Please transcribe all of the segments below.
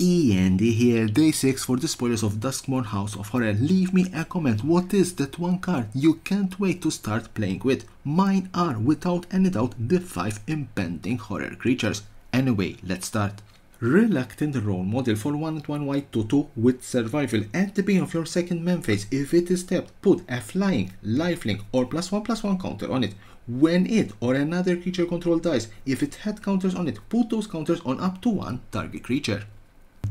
E.N.D here, day 6 for the spoilers of Duskmourn House of Horror. Leave me a comment, what is that one card you can't wait to start playing with? Mine are, without any doubt, the 5 impending horror creatures. Anyway, let's start. Reluctant Role Model for 1/1 white 2/2 with survival. At the beginning of your second main phase, if it is tapped, put a flying, lifelink or +1/+1 counter on it. When it or another creature control dies, if it had counters on it, put those counters on up to one target creature.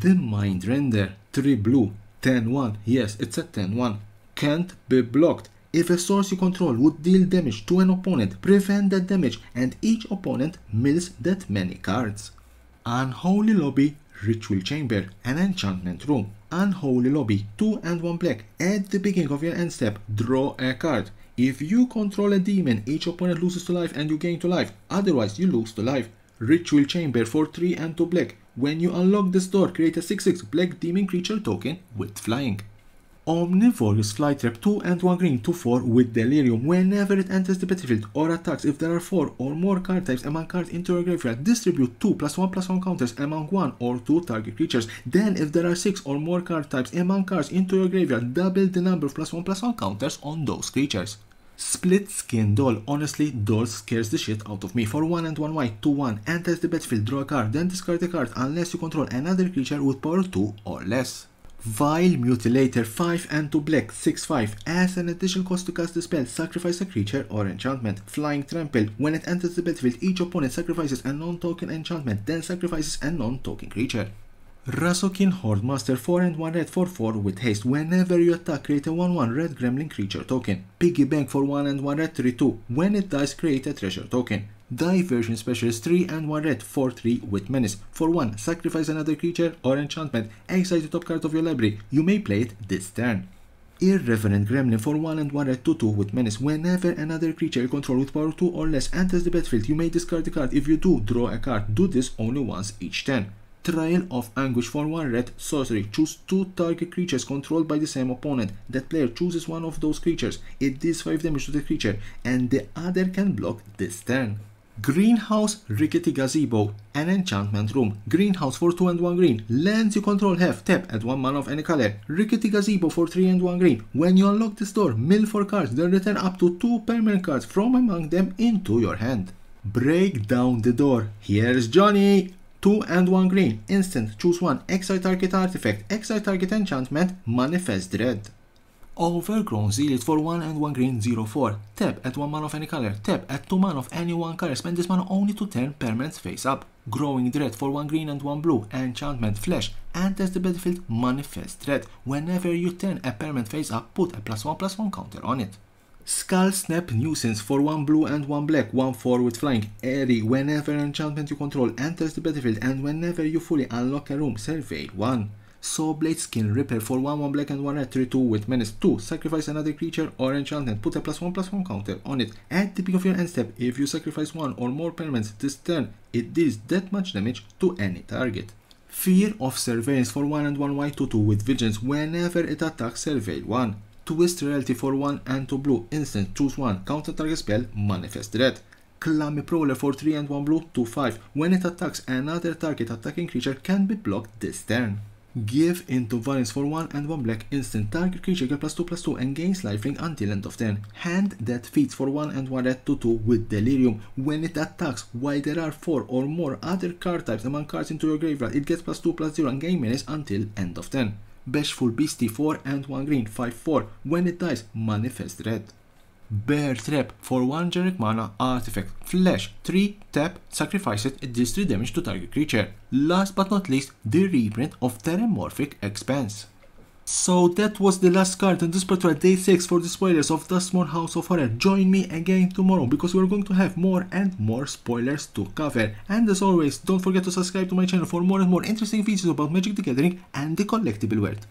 The Mind Render, 3 blue, 10/1, yes, it's a 10/1, can't be blocked. If a source you control would deal damage to an opponent, prevent that damage and each opponent mills that many cards. Unholy Lobby, Ritual Chamber, an enchantment room. Unholy Lobby, 2 and 1 black. At the beginning of your end step, draw a card. If you control a demon, each opponent loses to life and you gain to life, otherwise you lose to life. Ritual Chamber for 3 and 2 black. When you unlock this door, create a 6/6 black demon creature token with flying. Omnivorous Flytrap, 2 and 1 green, 2/4 with Delirium. Whenever it enters the battlefield or attacks, if there are 4 or more card types among cards into your graveyard, distribute 2 +1/+1 counters among 1 or 2 target creatures. Then if there are 6 or more card types among cards into your graveyard, double the number of +1/+1 counters on those creatures. Split Skin Doll. Honestly, Doll scares the shit out of me. For 1 and 1 white, 2/1, enters the battlefield, draw a card, then discard the card unless you control another creature with power 2 or less. Vile Mutilator, 5 and 2 black, 6/5. As an additional cost to cast the spell, sacrifice a creature or enchantment. Flying Trample. When it enters the battlefield, each opponent sacrifices a non-token enchantment, then sacrifices a non-token creature. Rasokin Hordemaster, 4 and 1 red, 4/4 with haste. Whenever you attack, create a 1/1 red gremlin creature token. Piggy Bank for 1 and 1 red, 3/2. When it dies, create a treasure token. Diversion Specialist, 3 and 1 red, 4/3 with menace. For 1, sacrifice another creature or enchantment. Exile the top card of your library. You may play it this turn. Irreverent Gremlin for 1 and 1 red, 2/2 with menace. Whenever another creature you control with power 2 or less enters the battlefield, you may discard the card. If you do, draw a card. Do this only once each turn. Trial of Anguish for 1 red, sorcery. Choose 2 target creatures controlled by the same opponent. That player chooses one of those creatures. It deals 5 damage to the creature and the other can block this turn. Greenhouse Rickety Gazebo, an enchantment room. Greenhouse for 2 and 1 green. Lands you control have tap at 1 mana of any color. Rickety Gazebo for 3 and 1 green. When you unlock this door, mill 4 cards, then return up to 2 permanent cards from among them into your hand. Break down the door. Here's Johnny. 2 and 1 green, instant, choose 1, exile target artifact, exile target enchantment, manifest dread. Overgrown Zealot for 1 and 1 green, 0/4, tap at 1 mana of any color, tap at 2 mana of any one color, spend this mana only to turn permanents face up. Growing Dread for 1 green and 1 blue, enchantment flesh, enters the battlefield, manifest dread. Whenever you turn a permanent face up, put a +1/+1 counter on it. Skull Snap Nuisance for 1 blue and 1 black, 1/4 with flying. Airy. Whenever an enchantment you control enters the battlefield and whenever you fully unlock a room, surveil 1. Sawblade Skin Ripper for 1 black and 1 red, 3/2 with menace. 2. Sacrifice another creature or enchantment, put a +1/+1 counter on it. At the beginning of your end step, if you sacrifice 1 or more permanents this turn, it deals that much damage to any target. Fear of Surveillance for 1 and 1 white, 2/2 with vigilance. Whenever it attacks, surveil 1. Twist Reality for 1 and 2 blue, instant, choose 1, counter target spell, manifest dread. Clammy Prowler for 3 and 1 blue, 2/5. When it attacks, another target attacking creature can be blocked this turn. Give into Violence for 1 and 1 black, instant, target creature gets +2/+2 and gains lifelink until end of turn. Hand That Feeds for 1 and 1 red, 2/2 with Delirium. When it attacks, while there are 4 or more other card types among cards into your graveyard, it gets +2/+0 and gain menace until end of turn. Bashful Beastie 4 and 1 green, 5/4. When it dies, manifest dread. Bear Trap for 1 generic mana artifact. Flash, 3, tap, sacrifice it, it deals 3 damage to target creature. Last but not least, the reprint of Terramorphic Expanse. So that was the last card in this particular day 6 for the spoilers of Duskmourn House of Horror. Join me again tomorrow because we're going to have more and more spoilers to cover. And as always, don't forget to subscribe to my channel for more and more interesting videos about Magic the Gathering and the collectible world.